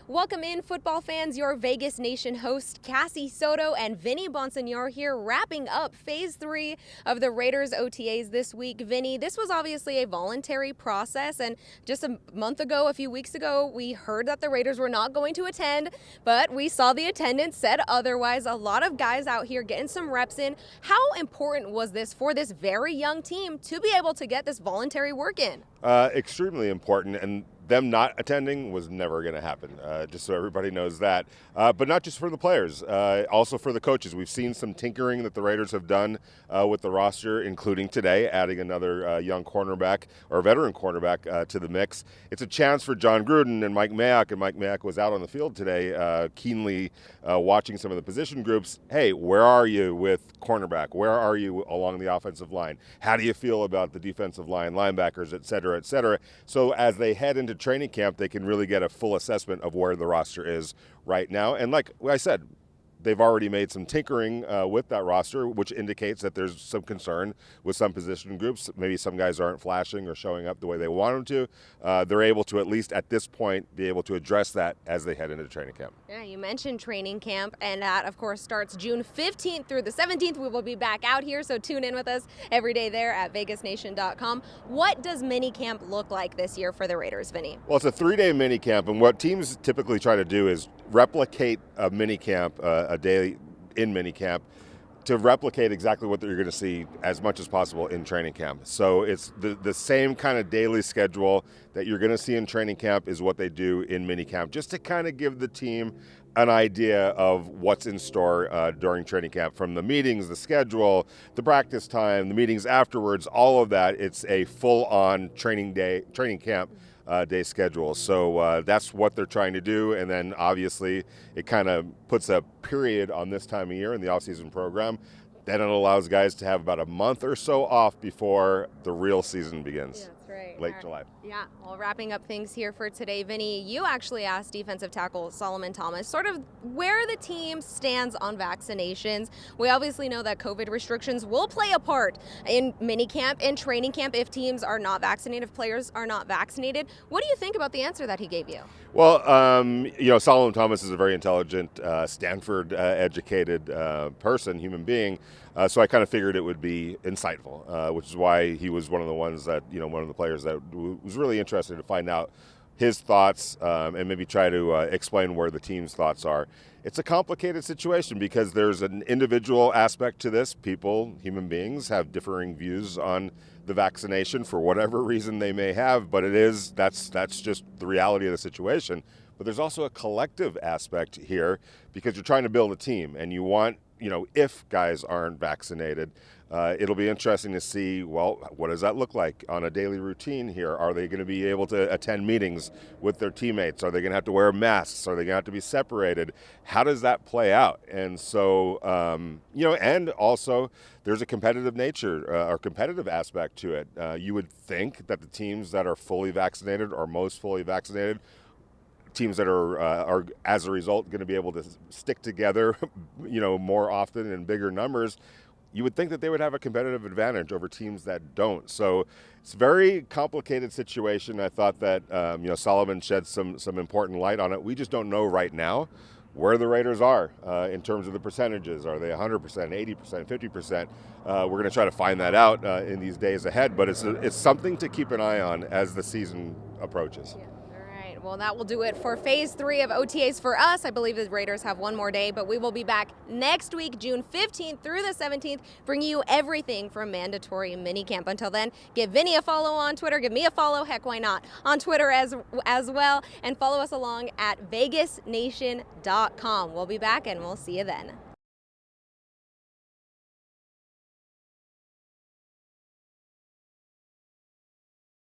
Welcome in, football fans. Your Vegas Nation host, Cassie, Soto, and Vinny Bonsignore here, wrapping up Phase 3 of the Raiders OTAs this week. Vinny, this was obviously a voluntary process, and just a few weeks ago, we heard that the Raiders were not going to attend, but we saw the attendance said otherwise. A lot of guys out here getting some reps in. How important was this for this very young team to be able to get this voluntary work in? Extremely important, and them not attending was never going to happen, just so everybody knows that. But not just for the players, also for the coaches. We've seen some tinkering that the Raiders have done with the roster, including today, adding another young cornerback or veteran cornerback to the mix. It's a chance for John Gruden and Mike Mayock was out on the field today keenly watching some of the position groups. Hey, where are you with cornerback? Where are you along the offensive line? How do you feel about the defensive line, linebackers, et cetera, et cetera? So as they head into training camp, they can really get a full assessment of where the roster is right now. And like I said, they've already made some tinkering with that roster, which indicates that there's some concern with some position groups. Maybe some guys aren't flashing or showing up the way they want them to. They're able to, at least at this point, be able to address that as they head into training camp. Yeah, you mentioned training camp, and that, of course, starts June 15th through the 17th. We will be back out here, so tune in with us every day there at vegasnation.com. What does minicamp look like this year for the Raiders, Vinny? Well, it's a 3-day minicamp, and what teams typically try to do is replicate a minicamp, a day in minicamp, to replicate exactly what you're going to see as much as possible in training camp. So it's the same kind of daily schedule that you're going to see in training camp is what they do in minicamp, just to kind of give the team an idea of what's in store during training camp, from the meetings, the schedule, the practice time, the meetings afterwards, all of that. It's a full-on training camp day schedule. So that's what they're trying to do. And then obviously it kind of puts a period on this time of year in the off-season program. Then it allows guys to have about a month or so off before the real season begins. Yeah, that's right. Late July. Yeah, well, wrapping up things here for today, Vinny, you actually asked defensive tackle Solomon Thomas sort of where the team stands on vaccinations. We obviously know that COVID restrictions will play a part in minicamp and training camp if teams are not vaccinated, if players are not vaccinated. What do you think about the answer that he gave you? Well, Solomon Thomas is a very intelligent, Stanford-educated human being. So I kind of figured it would be insightful, which is why he was one of the ones that, one of the players that was really interested to find out his thoughts and maybe try to explain where the team's thoughts are. It's a complicated situation because there's an individual aspect to this. People, human beings, have differing views on the vaccination for whatever reason they may have, but that's just the reality of the situation. But there's also a collective aspect here because you're trying to build a team and you want, if guys aren't vaccinated, it'll be interesting to see, well, what does that look like on a daily routine here? Are they going to be able to attend meetings with their teammates? Are they going to have to wear masks? Are they going to have to be separated? How does that play out? And so, and also there's a competitive nature or competitive aspect to it. You would think that the teams that are fully vaccinated or most fully vaccinated, teams that are as a result going to be able to stick together, more often in bigger numbers, you would think that they would have a competitive advantage over teams that don't. So it's a very complicated situation. I thought that Solomon shed some important light on it. We just don't know right now where the Raiders are in terms of the percentages. Are they 100%, 80%, 50%? We're going to try to find that out in these days ahead. But it's something to keep an eye on as the season approaches. Yeah. Well, that will do it for Phase 3 of OTAs for us. I believe the Raiders have one more day, but we will be back next week, June 15th through the 17th, bringing you everything from mandatory minicamp. Until then, give Vinny a follow on Twitter. Give me a follow. Heck, why not? On Twitter as well. And follow us along at vegasnation.com. We'll be back, and we'll see you then.